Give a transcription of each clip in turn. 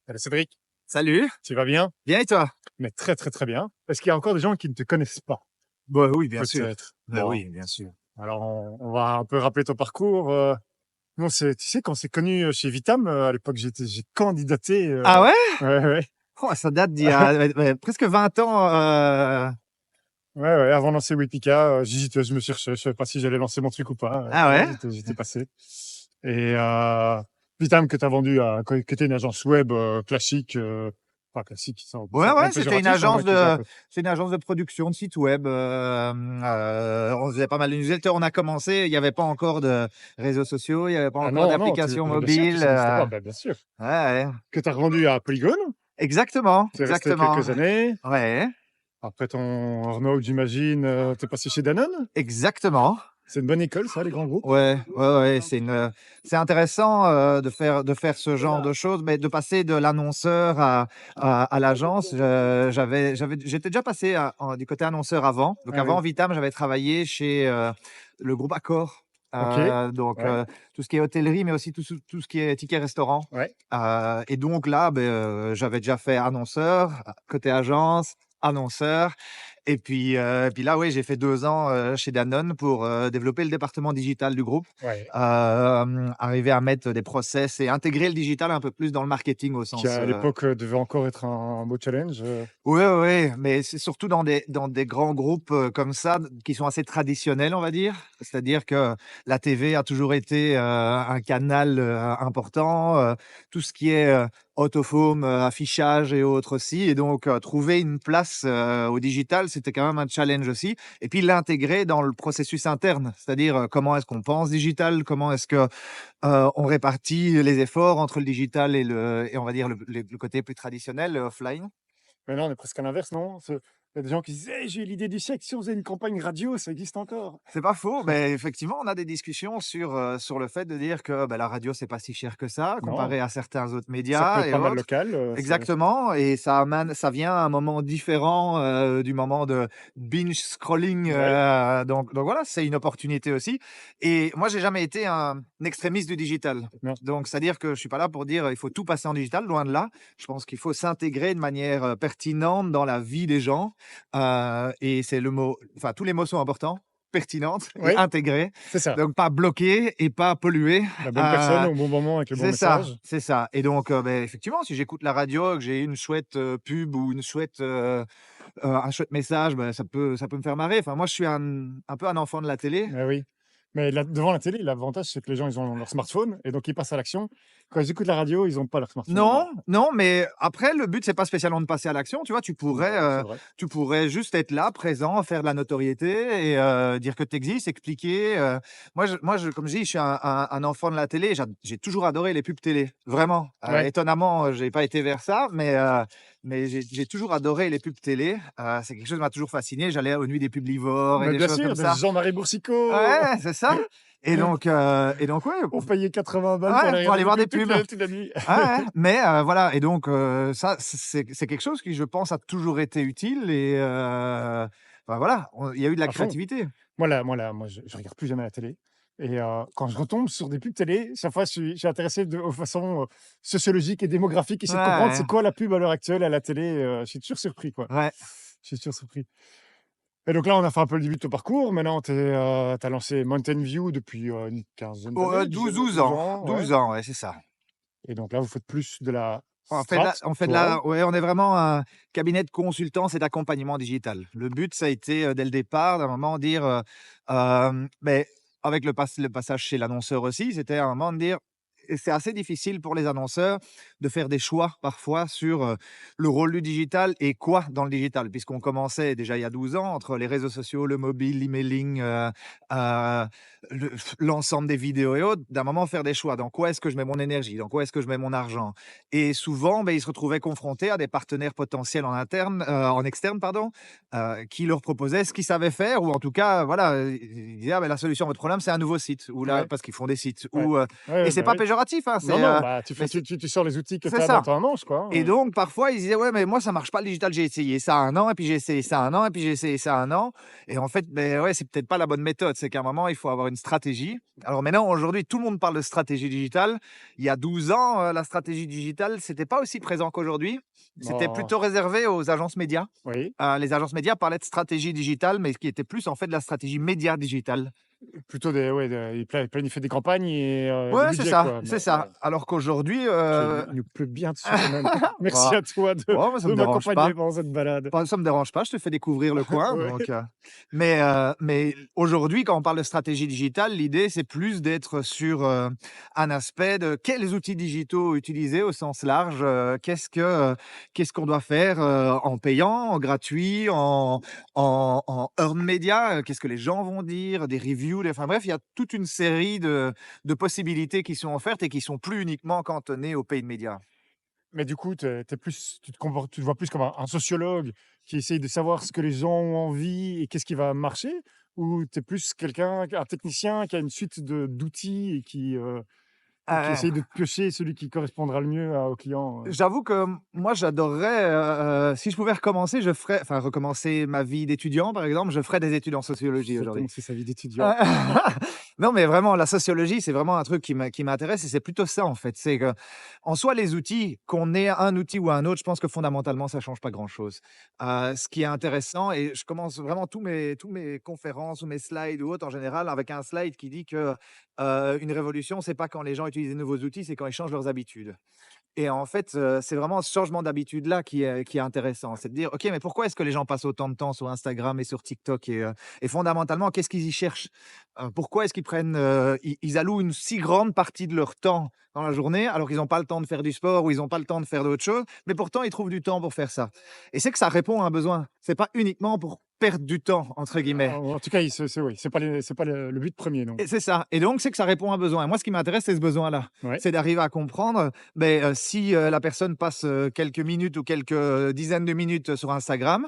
Salut Cédric, Salut, tu vas bien? bien et toi? Mais très très très bien. Est-ce qu'il y a encore des gens qui ne te connaissent pas? Bah oui, bien sûr. Peut-être. Bah Bon, oui, bien sûr. alors on va un peu rappeler ton parcours. Non, tu sais, quand on s'est connus chez Vitam, à l'époque, j'ai candidaté. Ah ouais? Ouais, ouais, Oh, ça date d'il y a presque 20 ans. ouais, ouais, avant de lancer Wipika, j'hésitais, je me suis je savais pas si j'allais lancer mon truc ou pas. Ah Voilà, ouais? j'étais passé. Et Vitam que tu as vendu qui était une agence web classique, enfin classique, Ouais, c'est un ouais, peu c'était une péjoratif, hein, on va agence utiliser un de, peu. c'est une agence de production de sites web. On faisait pas mal de newsletters. On a commencé, il n'y avait pas encore de réseaux sociaux, il n'y avait pas Ah encore non, non, d'applications bien sûr, tout mobiles. ça n'existait pas, ben, bien sûr. Ouais, ouais. Que tu as revendu à Polygon. Exactement, Tu es resté exactement. quelques années. Ouais, Après ton Renault, j'imagine, tu es passé chez Danone. exactement. C'est une bonne école, ça, les grands groupes. Ouais, ouais, ouais, c'est intéressant de faire ce genre de choses, mais de passer de l'annonceur à l'agence. J'étais déjà passé du côté annonceur avant. Donc Ah oui. avant Vitam, j'avais travaillé chez le groupe Accor. Ok. Donc Ouais. tout ce qui est hôtellerie, mais aussi tout ce qui est ticket restaurant. Ouais. Et donc là, j'avais déjà fait annonceur, côté agence, annonceur. Et puis là, oui, j'ai fait 2 ans chez Danone pour développer le département digital du groupe, Ouais. arriver à mettre des process et intégrer le digital un peu plus dans le marketing au Qui, sens. à l'époque, devait encore être un beau challenge. Oui, oui, oui, mais c'est surtout dans des grands groupes comme ça, qui sont assez traditionnels, on va dire. C'est-à-dire que la TV a toujours été un canal important, tout ce qui est out of home, affichage et autres aussi. Et donc, trouver une place au digital, c'était quand même un challenge aussi. Et puis, l'intégrer dans le processus interne, c'est-à-dire comment est-ce qu'on pense digital, comment est-ce que on répartit les efforts entre le digital et on va dire le côté plus traditionnel, le offline. Maintenant, on est presque à l'inverse, non? Il y a des gens qui disent: «Hey, j'ai eu l'idée du siècle, si on faisait une campagne radio, ça existe encore». C'est pas faux, mais effectivement, on a des discussions sur le fait de dire que, la radio, c'est pas si cher que ça, Non, comparé à certains autres ça peut médias être et pas mal autres. local. Exactement, et ça vient à un moment différent, du moment de binge scrolling, Ouais. donc voilà, c'est une opportunité aussi. Et moi, j'ai jamais été un extrémiste du digital. Non. Donc c'est-à-dire que je suis pas là pour dire: «Il faut tout passer en digital», loin de là. Je pense qu'il faut s'intégrer de manière, pertinente dans la vie des gens, et c'est le mot, enfin, tous les mots sont importants. Pertinente et Oui, intégrée, c'est ça. donc pas bloquée et pas polluée. La bonne personne Heu, au bon moment avec le bon c'est ça, message. c'est ça. Et donc, effectivement, si j'écoute la radio, que j'ai une chouette, pub ou un chouette message, ça peut me faire marrer. Enfin, moi, je suis un peu un enfant de la télé. Ah oui. Mais là, devant la télé, l'avantage, c'est que les gens, ils ont leur smartphone et donc ils passent à l'action. Quand ils écoutent la radio, ils ont pas leur smartphone en Non, main. non, mais après, le but, c'est pas spécialement de passer à l'action, tu vois? Non, c'est vrai. Tu pourrais juste être là, présent, faire de la notoriété et dire que tu existes, expliquer. Moi, comme je dis, je suis un enfant de la télé. J'ai toujours adoré les pubs télé, vraiment. Ouais. Étonnamment, j'ai pas été vers ça, mais j'ai toujours adoré les pubs télé. C'est quelque chose qui m'a toujours fasciné. J'allais aux nuits des publivores et Mais des bien choses comme sûr, de ça. Jean-Marie Boursicot. Ouais, c'est ça. Et donc, ouais, On payait 80 balles pour ouais, aller pour regarder aller des voir des pubs pubs. toute la nuit. Ouais, ouais, mais voilà. Et donc ça, c'est quelque chose qui, je pense, a toujours été utile. Et enfin voilà, il y a eu de la À fond. créativité. Moi, je regarde plus jamais la télé et quand je retombe sur des pubs télé, chaque fois, je suis intéressé aux façons, sociologiques et démographiques, essayer de comprendre Ouais, c'est quoi la pub à l'heure actuelle à la télé, je suis toujours surpris, quoi. ouais. Je suis toujours surpris et donc là, on a fait un peu le début de ton parcours. Maintenant, tu as lancé Mountain View depuis, une quinzaine Oh, d'années, 12 dizaine 12 12 ans, ans, ouais, 12 ans, ouais, c'est ça. et donc là, vous faites plus de la On fait de strat, la on fait de toi? la ouais, on est vraiment un cabinet de consultance et d'accompagnement digital. Le but, ça a été, dès le départ, d'un moment dire, beh, avec le passage chez l'annonceur aussi, c'était à un moment de dire, et c'est assez difficile pour les annonceurs de faire des choix parfois sur, le rôle du digital et quoi dans le digital. Puisqu'on commençait déjà il y a 12 ans entre les réseaux sociaux, le mobile, l'emailing, heu, l'ensemble des vidéos et autres, d'un moment faire des choix. Dans quoi est-ce que je mets mon énergie? Dans quoi est-ce que je mets mon argent? Et souvent, ils se retrouvaient confrontés à des partenaires potentiels en externe, pardon, qui leur proposaient ce qu'ils savaient faire, ou en tout cas, voilà, ils disaient: «Ah, la solution à votre problème, c'est un nouveau site», ou là Ouais, parce qu'ils font des sites, ouais. ou Ouais, et ouais, c'est bah, pas oui. péjoratif, hein, Non, non, bah, mais tu sors les outils que tu c'est as dans ça. ta manche, quoi, Et hein. donc, parfois, ils disaient: «Ouais, mais moi, ça marche pas le digital, j'ai essayé ça 1 an et puis j'ai essayé ça 1 an et puis j'ai essayé ça 1 an» et en fait, beh, ouais, c'est peut-être pas la bonne méthode. C'est qu'à un moment, il faut avoir une stratégie. Alors maintenant, aujourd'hui, tout le monde parle de stratégie digitale. Il y a 12 ans, la stratégie digitale, c'était pas aussi présent qu'aujourd'hui. C'était Oh, plutôt réservé aux agences médias. oui, Les agences médias parlaient de stratégie digitale, mais ce qui était plus, en fait, de la stratégie média digitale. plutôt des ouais, ils planifiaient des campagnes et des Ouais, c'est budgets, ça, quoi, c'est mais ça. Alors qu'aujourd'hui, il nous pleut bien dessus quand même. Merci bah, à toi oh, moi, ça de me dérange m'accompagner pas. pendant cette balade. Bah, ça me dérange pas, je te fais découvrir le coin Ouais. donc mais aujourd'hui, quand on parle de stratégie digitale, l'idée, c'est plus d'être sur, un aspect de quels outils digitaux utiliser au sens large, qu'est-ce qu'on doit faire, en payant, en gratuit, en earned media, qu'est-ce que les gens vont dire, des reviews, des enfin bref, il y a toute une série de possibilités qui sont offertes et qui sont plus uniquement cantonnées aux paid media. Mais du coup, tu plus tu te vois plus comme un sociologue qui essaye de savoir ce que les gens ont envie et qu'est-ce qui va marcher? Ou tu es plus quelqu'un, un technicien qui a une suite d'outils et qui essaye de piocher celui qui correspondra le mieux à au client, J'avoue que moi j'adorerais, si je pouvais recommencer, je ferais enfin recommencer ma vie d'étudiant par exemple, je ferais des études en sociologie aujourd'hui. recommencer sa vie d'étudiant? Non, mais vraiment la sociologie, c'est vraiment un truc qui m'intéresse et c'est plutôt ça en fait. C'est que en soi les outils, qu'on ait un outil ou un autre, je pense que fondamentalement ça change pas grand-chose. Ce qui est intéressant et je commence vraiment tous mes conférences ou mes slides ou autres en général avec un slide qui dit que, une révolution, c'est pas quand les gens utilisent de nouveaux outils, c'est quand ils changent leurs habitudes. Et en fait, c'est vraiment ce changement d'habitude-là qui est intéressant. C'est de dire: «OK, mais pourquoi est-ce que les gens passent autant de temps sur Instagram et sur TikTok?» et fondamentalement, qu'est-ce qu'ils y cherchent? Pourquoi est-ce qu'ils prennent, ils allouent une si grande partie de leur temps dans la journée, alors qu'ils ont pas le temps de faire du sport ou ils ont pas le temps de faire d'autres choses, mais pourtant ils trouvent du temps pour faire ça? Et c'est que ça répond à un besoin. C'est pas uniquement pour «perdre du temps» entre guillemets. En tout cas, c'est oui, c'est pas le but premier, non. Et c'est ça. Et donc, c'est que ça répond à un besoin. Et moi, ce qui m'intéresse, c'est ce besoin-là. Ouais. C'est d'arriver à comprendre, si, la personne passe, quelques minutes ou quelques, dizaines de minutes sur Instagram,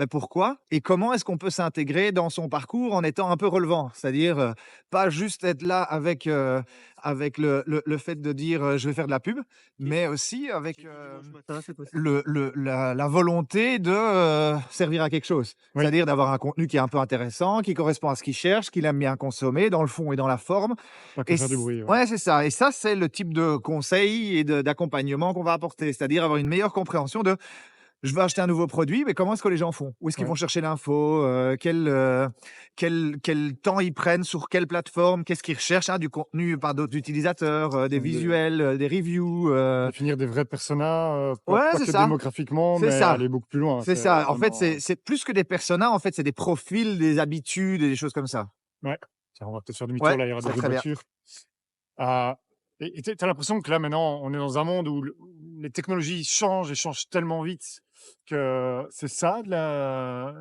pourquoi et comment est-ce qu'on peut s'intégrer dans son parcours en étant un peu relevant? C'est-à-dire, pas juste être là avec le fait de dire, «Je vais faire de la pub», mais aussi avec, la volonté de, servir à quelque chose. Oui, C'est-à-dire d'avoir un contenu qui est un peu intéressant, qui correspond à ce qu'il cherche, qu'il aime bien consommer, dans le fond et dans la forme. pas que Et faire du bruit, ouais. ouais, c'est ça. Et ça, c'est le type de conseil et d'accompagnement qu'on va apporter. C'est-à-dire avoir une meilleure compréhension de je veux acheter un nouveau produit, mais comment est-ce que les gens font? Où est-ce qu'ils Ouais. vont chercher l'info? Quel temps ils prennent? Sur quelle plateforme? Qu'est-ce qu'ils recherchent? Du contenu par d'autres utilisateurs, des Donc de visuels, des reviews. définir des vrais personas, Ouais, pas c'est que ça. démographiquement, C'est mais ça. aller beaucoup plus loin. C'est C'est ça. En fait, vraiment c'est plus que des personas, en fait, c'est des profils, des habitudes et des choses comme ça. ouais. Tiens, on va peut-être faire demi-tour Ouais, là, il y aura des très, bruits de très bien. voiture. Ah et tu as l'impression que là, maintenant, on est dans un monde où les technologies changent et changent tellement vite que c'est ça la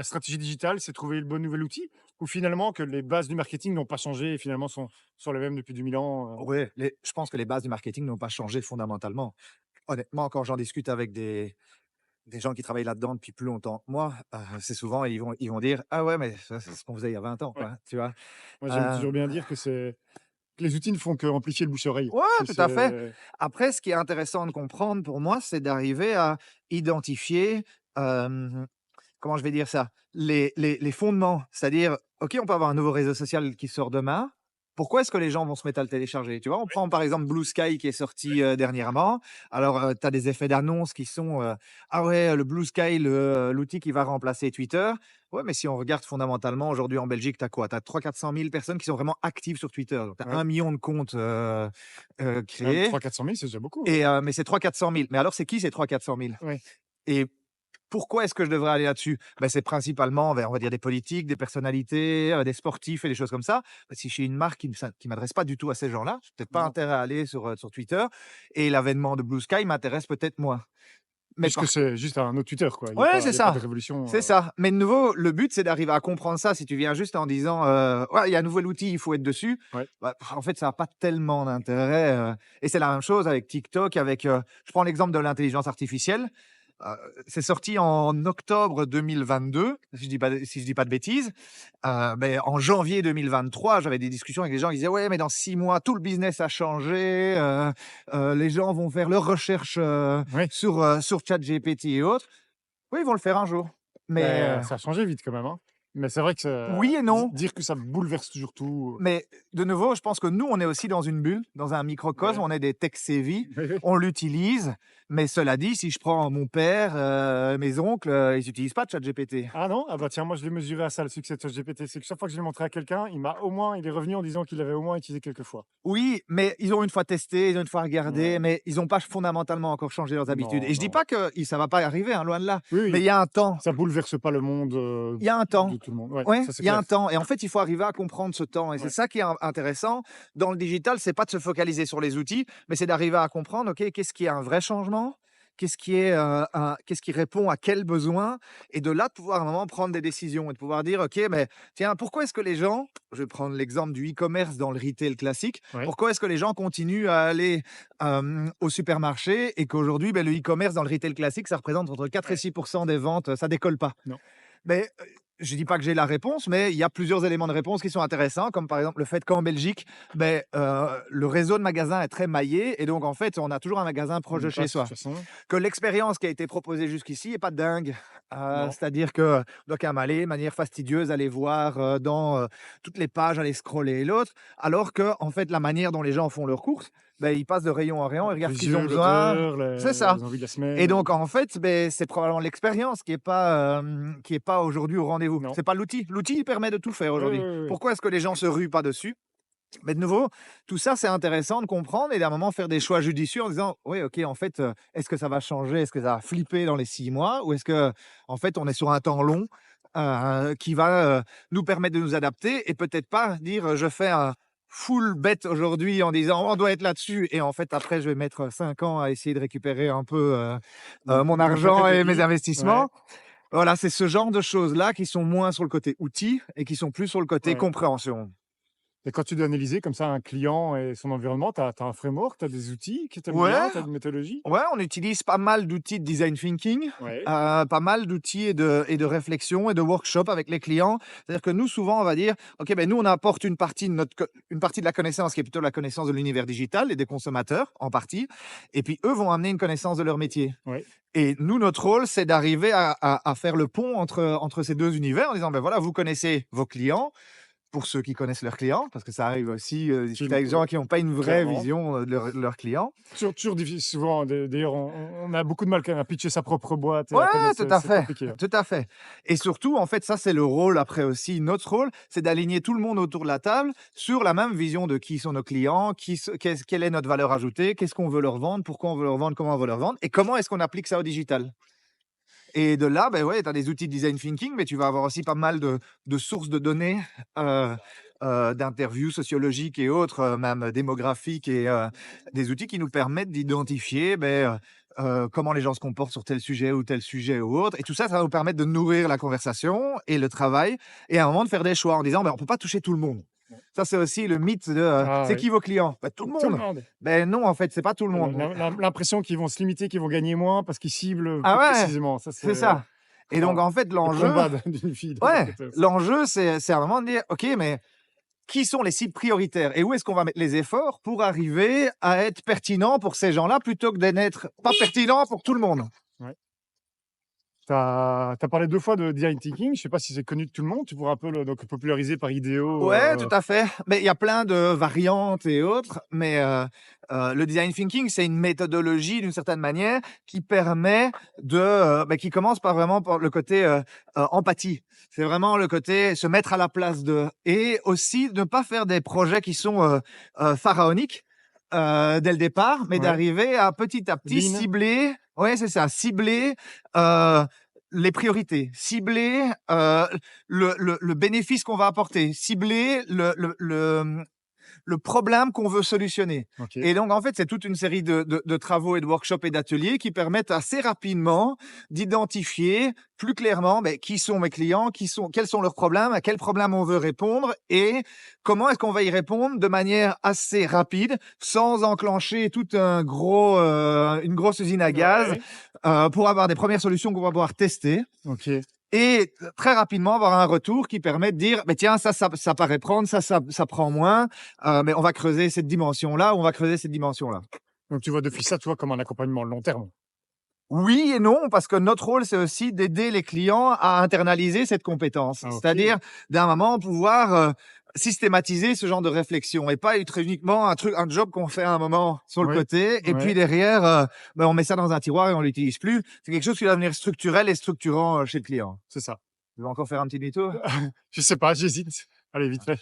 stratégie digitale, c'est trouver le bon nouvel outil? Ou finalement que les bases du marketing n'ont pas changé et finalement sont les mêmes depuis 2000 ans, Ouais, je pense que les bases du marketing n'ont pas changé fondamentalement. Honnêtement, quand j'en discute avec des gens qui travaillent là-dedans depuis plus longtemps que moi, c'est souvent ils vont dire: «Ah ouais, mais ça, c'est ce qu'on faisait il y a 20 ans, Ouais. quoi», tu vois? Moi, j'aime Heu, toujours bien dire que les outils ne font qu'amplifier le bouche-oreille. ouais, Que tout à fait. c'est Après, ce qui est intéressant de comprendre pour moi, c'est d'arriver à identifier, comment je vais dire ça? Les fondements. C'est-à-dire, OK, on peut avoir un nouveau réseau social qui sort demain. Pourquoi est-ce que les gens vont se mettre à le télécharger? Tu vois? On prend par exemple Blue Sky qui est sorti, dernièrement. Alors, tu as des effets d'annonce qui sont, «Ah ouais, le Blue Sky, l'outil qui va remplacer Twitter». Ouais, mais si on regarde fondamentalement aujourd'hui en Belgique, tu as quoi? Tu as 300 000-400 000 personnes qui sont vraiment actives sur Twitter. Donc tu as ouais, 1 000 000 de comptes, même créés 300 000-400 000, c'est déjà beaucoup, ouais. et mais c'est 300 000-400 000. Mais alors c'est qui ces 300 000-400 000? Ouais. Et pourquoi est-ce que je devrais aller là-dessus? C'est principalement vers, on va dire, des politiques, des personnalités, des sportifs et des choses comme ça. Si je suis une marque qui m'adresse pas du tout à ces gens-là, j'ai peut-être pas Non. intérêt à aller sur Twitter et l'avènement de Blue Sky m'intéresse peut-être moins. Mais Puisque par c'est juste un autre Twitter, quoi. ouais, c'est Il y a pas de ça, révolution, c'est ça. Mais de nouveau, le but, c'est d'arriver à comprendre ça. Si tu viens juste en disant, «Ouais, il y a un nouvel outil, il faut être dessus», ouais. en fait, ça a pas tellement d'intérêt, et c'est la même chose avec TikTok, avec, je prends l'exemple de l'intelligence artificielle. c'est sorti en octobre 2022, si je dis pas de bêtises. En janvier 2023, j'avais des discussions avec des gens qui disaient: «Ouais, mais dans 6 mois, tout le business a changé, les gens vont faire leurs recherches, Oui, sur ChatGPT et autres». Oui, ils vont le faire un jour, mais mais ça a changé vite quand même, hein. Mais c'est vrai que oui et non. dire que ça bouleverse toujours tout, Mais de nouveau, je pense que nous, on est aussi dans une bulle, dans un microcosme, ouais, on est des tech savvy, oui, oui. on l'utilise, mais cela dit, si je prends mon père, mes oncles, ils n'utilisent pas ChatGPT. Ah non? Ah bah tiens, moi je l'ai mesuré à ça, le succès de ChatGPT. C'est que chaque fois que je l'ai montré à quelqu'un, il est revenu en disant qu'il avait au moins utilisé quelques fois. Oui, mais ils ont une fois testé, ils ont une fois regardé, Ouais. mais ils n'ont pas fondamentalement encore changé leurs habitudes et Non, je dis non. pas que ça va pas arriver, hein, loin de là, Oui, mais oui, ça bouleverse pas le monde, il y a un temps. de tout le monde. Ouais, Ouais, ça c'est il y a clair. un temps et en fait, il faut arriver à comprendre ce temps et c'est Ouais, ça qui est intéressant dans le digital, c'est pas de se focaliser sur les outils, mais c'est d'arriver à comprendre, OK, qu'est-ce qui est un vrai changement? Qu'est-ce qui répond à quel besoin? Et de là, de pouvoir à un moment prendre des décisions et de pouvoir dire: «OK, mais tiens, pourquoi est-ce que les gens» je vais prendre l'exemple du e-commerce dans le retail classique. ouais, Pourquoi est-ce que les gens continuent à aller, au supermarché et qu'aujourd'hui, le e-commerce dans le retail classique, ça représente entre 4 et ouais. 6 des ventes, ça décolle pas? Non. Mais, je dis pas que j'ai la réponse, mais il y a plusieurs éléments de réponse qui sont intéressants, comme par exemple le fait qu'en Belgique, le réseau de magasins est très maillé et donc en fait, on a toujours un magasin proche de Une chez passe de soi. toute façon. Que l'expérience qui a été proposée jusqu'ici est pas dingue, Non. c'est-à-dire que on doit quand même aller de manière fastidieuse, aller voir, dans, toutes les pages, aller scroller et l'autre, alors que en fait, la manière dont les gens font leurs courses, ils passent de rayon en rayon, ils regardent ce Les qu'ils ont yeux, besoin. l'odeur, C'est ça. les envies de la Et semaine. donc en fait, c'est probablement l'expérience qui est pas aujourd'hui au rendez-vous. Non. C'est pas l'outil. L'outil, il permet de tout faire Oui, oui, aujourd'hui. oui, oui. Pourquoi est-ce que les gens se ruent pas dessus? Mais de nouveau, tout ça, c'est intéressant de comprendre et d'un moment faire des choix judicieux en disant: «Oui, OK, en fait, est-ce que ça va changer? Est-ce que ça va flipper dans les 6 mois? Ou est-ce que en fait, on est sur un temps long, qui va, nous permettre de nous adapter?» et peut-être pas dire, «Je fais un full bet aujourd'hui en disant: "On doit être là-dessus" et en fait, après, je vais mettre 5 ans à essayer de récupérer un peu, mon argent et mes BPI. Ouais, investissements». Voilà, c'est ce genre de choses-là qui sont moins sur le côté outil et qui sont plus sur le côté ouais. compréhension. Et quand tu dois analyser comme ça un client et son environnement, tu as un framework, tu as des outils que tu aimes bien, Ouais. tu as une méthodologie? Ouais, on utilise pas mal d'outils de design thinking, Ouais, pas mal d'outils et de réflexion et de workshop avec les clients. C'est-à-dire que nous, souvent, on va dire: «OK, nous, on apporte une partie de la connaissance qui est plutôt la connaissance de l'univers digital et des consommateurs, en partie, et puis eux vont amener une connaissance de leur métier». ouais. Et nous, notre rôle, c'est d'arriver à faire le pont entre ces 2 univers en disant: voilà, vous connaissez vos clients, pour ceux qui connaissent leurs clients, parce que ça arrive aussi, discuter avec des Ouais, gens qui n'ont pas une vraie clairement. vision, de leurs clients. Toujours difficile souvent, d'ailleurs, on a beaucoup de mal quand même à pitcher sa propre boîte et Ouais, à connaître, tout à c'est fait, compliqué, hein. tout à fait. Et surtout, en fait, ça, c'est le rôle après aussi. Notre rôle, c'est d'aligner tout le monde autour de la table sur la même vision de qui sont nos clients, quelle est notre valeur ajoutée, qu'est-ce qu'on veut leur vendre, pourquoi on veut leur vendre, comment on veut leur vendre et comment est-ce qu'on applique ça au digital. Et de là, ouais, tu as des outils de design thinking, mais tu vas avoir aussi pas mal de sources de données, heu d'interviews sociologiques et autres, même démographiques et des outils qui nous permettent d'identifier, comment les gens se comportent sur tel sujet ou autre et tout ça, ça va nous permettre de nourrir la conversation et le travail et à un moment de faire des choix en disant: «On peut pas toucher tout le monde». Ça, c'est aussi le mythe de, Ah «C'est oui, qui vos clients?» «Tout le tout le monde». monde. Non, en fait, c'est pas tout le monde. L'impression qu'ils vont se limiter, qu'ils vont gagner moins parce qu'ils ciblent Ah plus ouais, précisément. Ça, c'est c'est, ça. Et donc oh, en fait, le l'enjeu combat d'une fille de ouais, marketeur, ça. l'enjeu, c'est à un moment de dire: «OK, mais qui sont les cibles prioritaires et où est-ce qu'on va mettre les efforts pour arriver à être pertinent pour ces gens-là, plutôt que d'être pas pertinent pour tout le monde?» Ouais. Tu as parlé 2 fois de design thinking, je sais pas si c'est connu de tout le monde, tu pourrais un peu le donc populariser par IDEO, Ouais, tout à fait. Mais il y a plein de variantes et autres, mais le design thinking, c'est une méthodologie d'une certaine manière qui permet qui commence par vraiment par le côté, empathie. C'est vraiment le côté se mettre à la place de et aussi ne pas faire des projets qui sont, pharaoniques, dès le départ, mais ouais, d'arriver à petit lean, cibler ouais, c'est ça, cibler, heu, les priorités, cibler, le bénéfice qu'on va apporter, cibler le problème qu'on veut solutionner. OK. Et donc, en fait, c'est toute une série de travaux et de workshops et d'ateliers qui permettent assez rapidement d'identifier plus clairement qui sont mes clients, quels sont leurs problèmes, à quels problèmes on veut répondre et comment est-ce qu'on va y répondre de manière assez rapide, sans enclencher une grosse usine à gaz, Ouais. pour avoir des premières solutions qu'on va pouvoir tester OK. et très rapidement avoir un retour qui permet de dire: «Beh, tiens, ça paraît prendre, ça prend moins, mais on va creuser cette dimension-là, ou on va creuser cette dimension-là». Donc tu vois d'office ça, tu vois, comme un accompagnement long terme? Oui et non, parce que notre rôle, c'est aussi d'aider les clients à internaliser cette compétence. Ah OK. C'est-à-dire, d'un moment, pouvoir, systématiser ce genre de réflexion et pas être uniquement un job qu'on fait à un moment sur le Oui. côté et puis Ouais, derrière, on met ça dans un tiroir et on l'utilise plus. C'est quelque chose qui va devenir structurel et structurant, chez le client. c'est ça. Tu veux encore faire un petit demi-tour? Je sais pas, j'hésite. Allez, vite fait.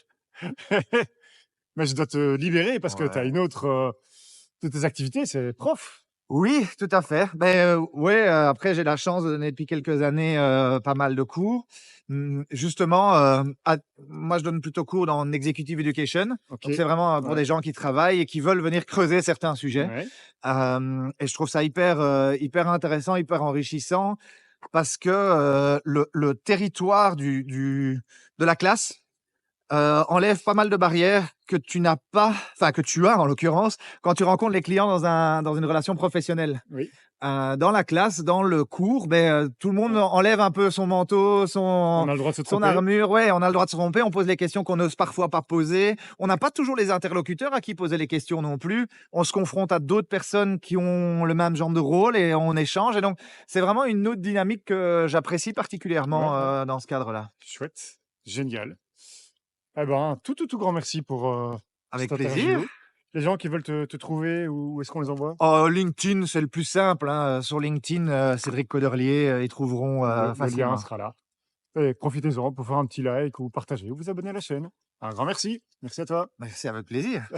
Mais je dois te libérer parce que tu as Ouais. une autre, de tes activités, c'est prof. Oui, tout à fait. Ouais, après j'ai la chance de donner depuis quelques années, pas mal de cours. Justement, moi je donne plutôt cours dans executive education. Donc OK. c'est vraiment, pour Ouais. des gens qui travaillent et qui veulent venir creuser certains sujets. Ouais. Et je trouve ça hyper intéressant, hyper enrichissant parce que, le territoire de la classe, enlève pas mal de barrières que tu n'as pas, enfin que tu as en l'occurrence, quand tu rencontres les clients dans une relation professionnelle. Oui. Dans la classe, dans le cours, tout le monde On enlève un peu son manteau, on a le droit de se son tromper. armure. Ouais, on a le droit de se tromper, on pose les questions qu'on n'ose parfois pas poser. On n'a pas toujours les interlocuteurs à qui poser les questions non plus. On se confronte à d'autres personnes qui ont le même genre de rôle et on échange et donc c'est vraiment une autre dynamique que j'apprécie Ouais, particulièrement, ouais. dans ce cadre-là. Chouette. Génial. Eh ben, tout grand merci pour, cette Avec plaisir. interview. Les gens qui veulent te trouver, où est-ce qu'on les envoie? Oh, LinkedIn, c'est le plus simple, hein, sur LinkedIn, Cédric Coderlier, ils trouveront, Le lien facilement. sera là. Et profitez-en pour faire un petit like ou partager ou vous abonner à la chaîne. Un grand merci. Merci à toi. C'est avec plaisir.